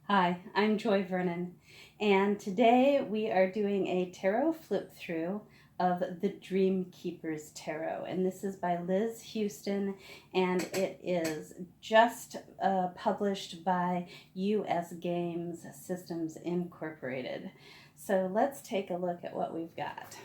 Hi, I'm Joy Vernon, and today we are doing a tarot flip through of the Dreamkeepers Tarot, and this is by Liz Houston, and it is just published by US Games Systems Incorporated. So let's take a look at what we've got.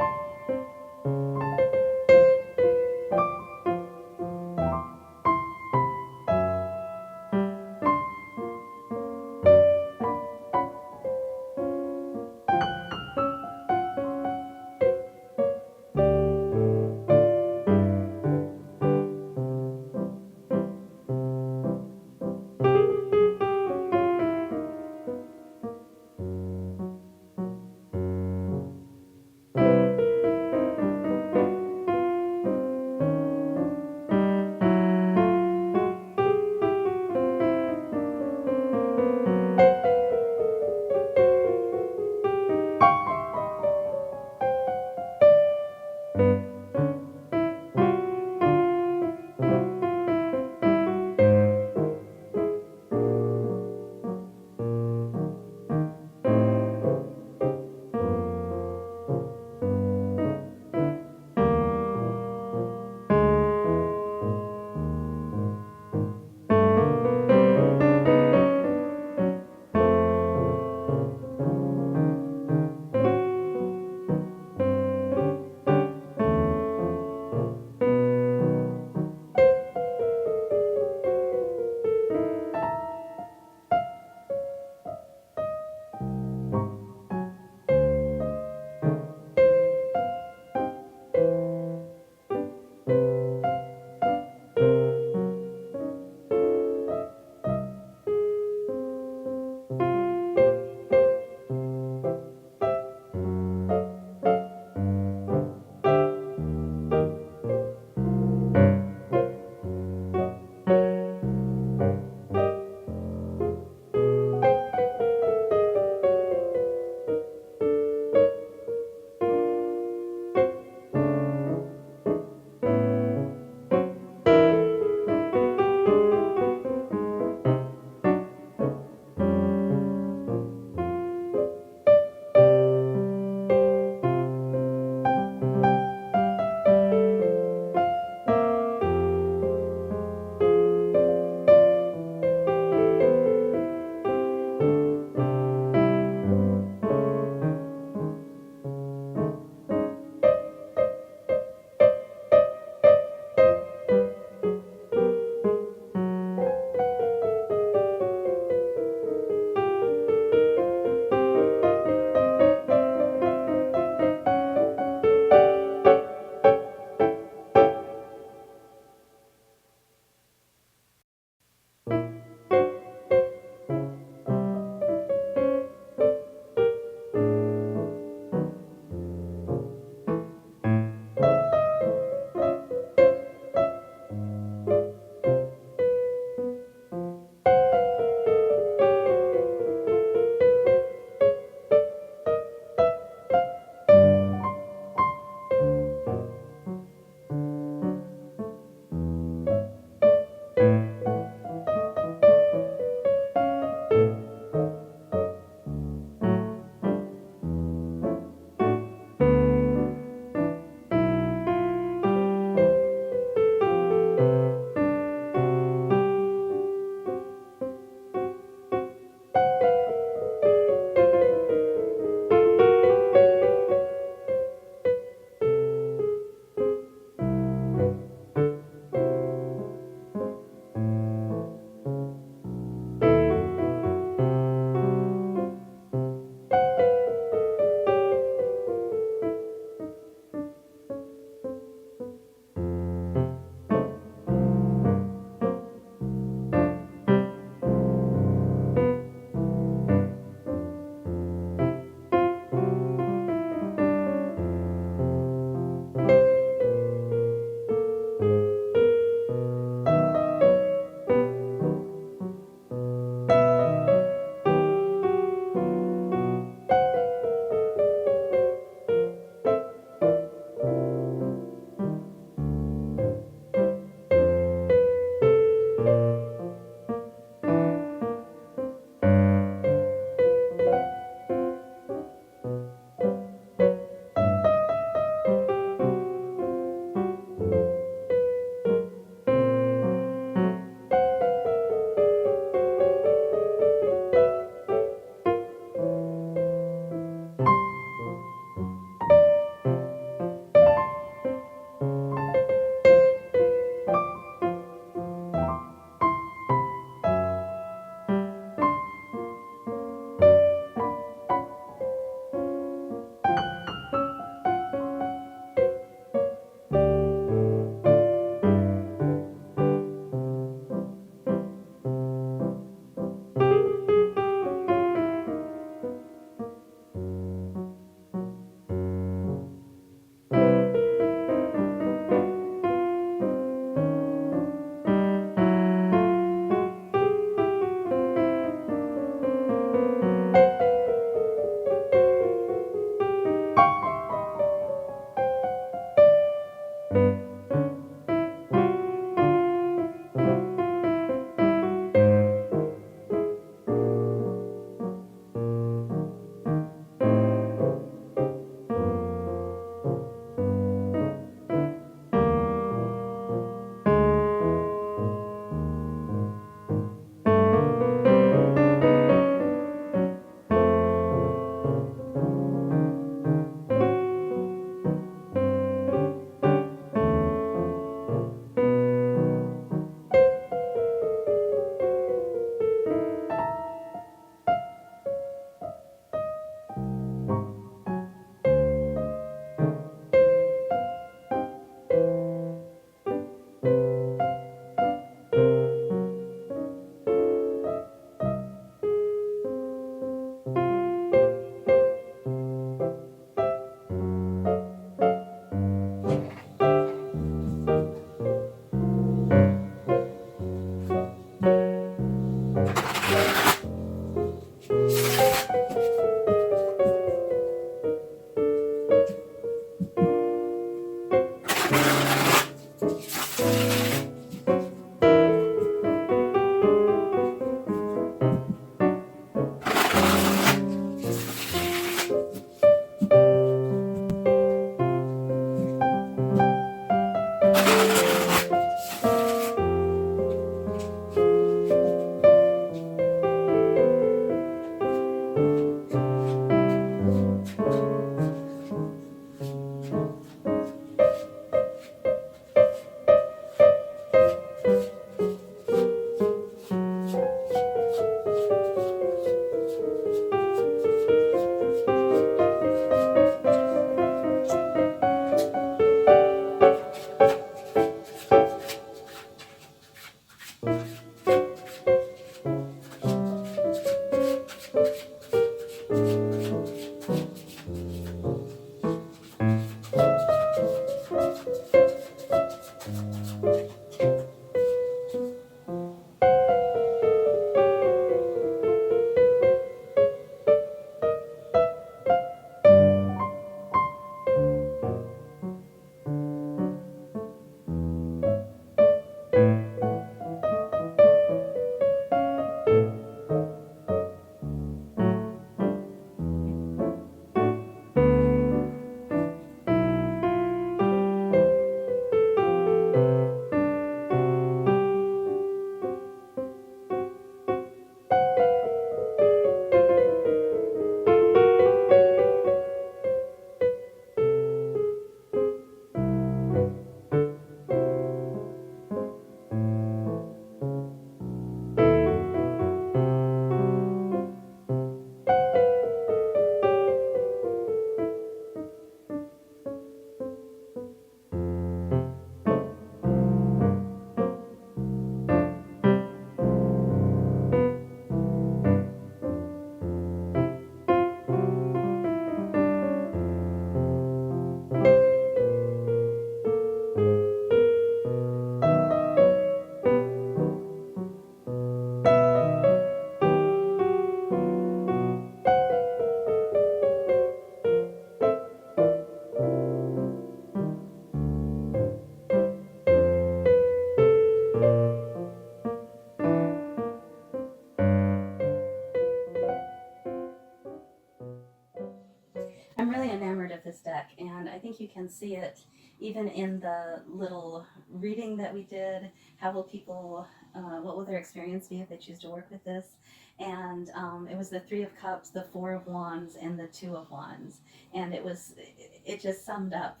enamored of this deck, and I think you can see it even in the little reading that we did. How will people, what will their experience be if they choose to work with this? And it was the Three of Cups, the Four of Wands, and the Two of Wands, and it just summed up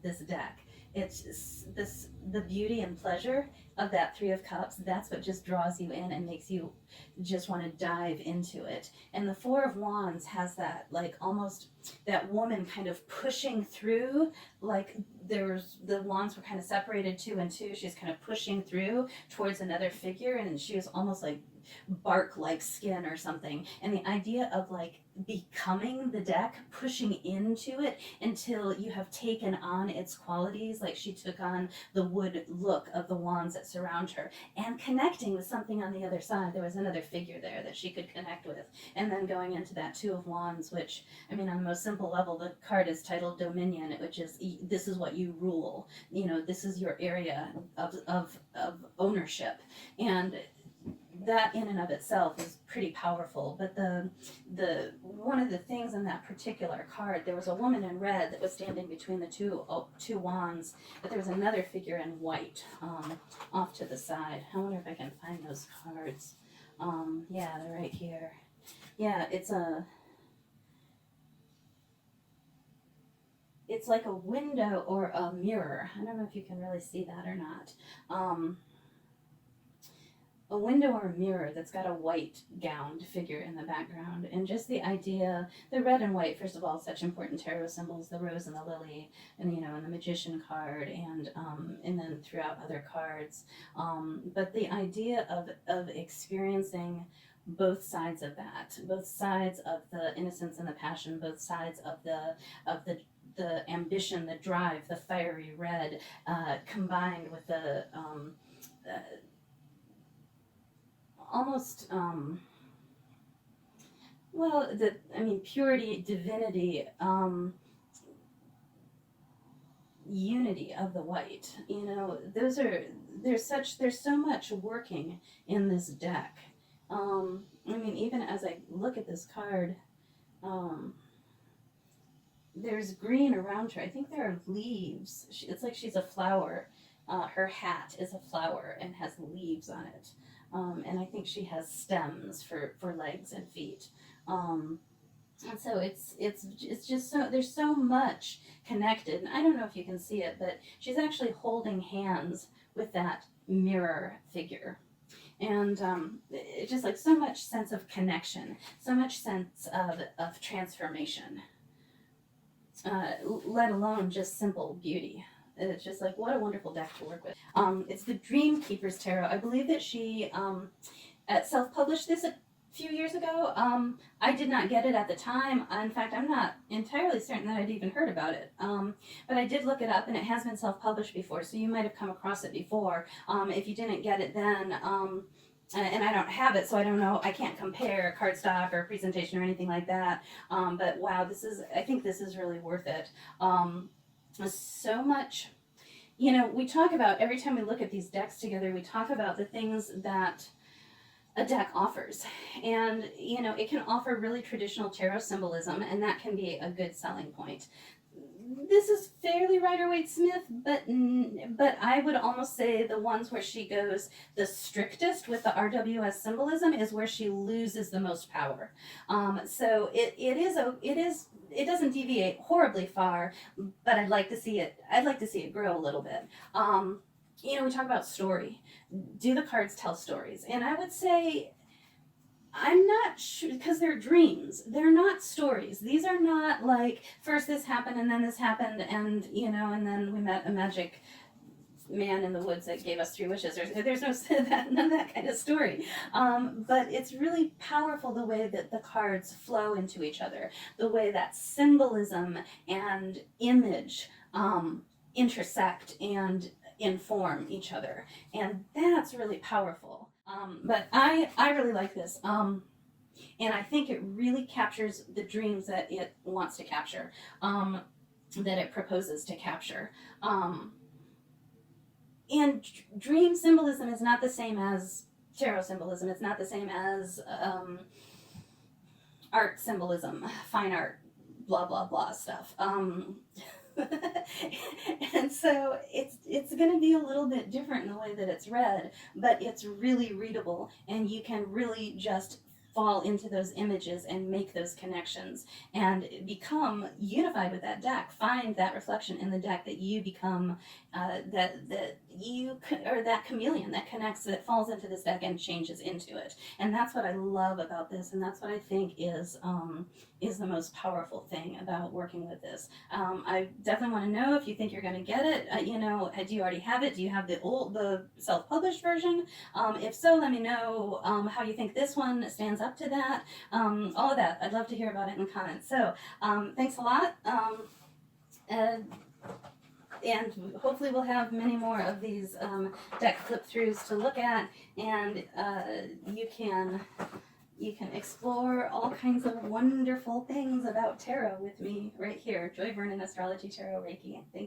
this deck. It's the beauty and pleasure of that Three of Cups. That's what just draws you in and makes you just want to dive into it. And the Four of Wands has that, like, almost that woman kind of pushing through, like the wands were kind of separated two and two. She's kind of pushing through towards another figure, and she was almost like bark like skin or something. And the idea of like becoming the deck, pushing into it until you have taken on its qualities, like she took on the wood look of the wands that surround her, and connecting with something on the other side. There was another figure there that she could connect with, and then going into that Two of Wands, which, I mean, on the most simple level, the card is titled Dominion, which is, this is what you rule, you know, this is your area of ownership. And that in and of itself is pretty powerful. But the one of the things in that particular card, there was a woman in red that was standing between the two wands, but there was another figure in white off to the side. I wonder if I can find those cards. Yeah, they're right here. Yeah, it's like a window or a mirror. I don't know if you can really see that or not. A window or a mirror that's got a white gowned figure in the background, and just the idea, the red and white, first of all, such important tarot symbols, the rose and the lily, and, you know, and the magician card, and then throughout other cards, but the idea of experiencing both sides of that, both sides of the innocence and the passion, both sides of the ambition, the drive, the fiery red, combined with the almost, purity, divinity, unity of the white. You know, there's so much working in this deck. Even as I look at this card, there's green around her. I think there are leaves. It's like she's a flower. Her hat is a flower and has leaves on it. And I think she has stems for legs and feet. And so it's just so, there's so much connected. And I don't know if you can see it, but she's actually holding hands with that mirror figure. And it's just like so much sense of connection, so much sense of transformation, let alone just simple beauty. It's just like, what a wonderful deck to work with. It's the Dreamkeepers Tarot. I believe that she self-published this a few years ago. I did not get it at the time. In fact, I'm not entirely certain that I'd even heard about it. But I did look it up, and it has been self-published before, so you might have come across it before. If you didn't get it then, and I don't have it, so I don't know, I can't compare cardstock or presentation or anything like that. But wow, I think this is really worth it. So much, you know, we talk about, every time we look at these decks together, we talk about the things that a deck offers. And, you know, it can offer really traditional tarot symbolism, and that can be a good selling point. This is fairly Rider-Waite-Smith, but I would almost say the ones where she goes the strictest with the RWS symbolism is where she loses the most power. So it doesn't deviate horribly far, but I'd like to see it grow a little bit. You know, we talk about story. Do the cards tell stories? And I would say, I'm not sure, because they're dreams. They're not stories. These are not like, first this happened and then this happened, and, you know, and then we met a magic man in the woods that gave us 3 wishes. There's none of that kind of story. But it's really powerful the way that the cards flow into each other, the way that symbolism and image intersect and inform each other. And that's really powerful. But I really like this. And I think it really captures the dreams that it wants to capture, that it proposes to capture. And dream symbolism is not the same as tarot symbolism. It's not the same as art symbolism, fine art. blah blah blah stuff. And so it's going to be a little bit different in the way that it's read, but it's really readable, and you can really just fall into those images and make those connections and become unified with that deck. Find that reflection in the deck that you become, or that chameleon that connects, that falls into this deck and changes into it. And that's what I love about this, and that's what I think is the most powerful thing about working with this. I definitely want to know if you think you're going to get it. Do you already have it? Do you have the self-published version? If so, let me know how you think this one stands up to that. All of that. I'd love to hear about it in the comments. So thanks a lot. And hopefully we'll have many more of these deck flip-throughs to look at, and you can explore all kinds of wonderful things about tarot with me right here. Joy Vernon, Astrology, Tarot, Reiki. Thank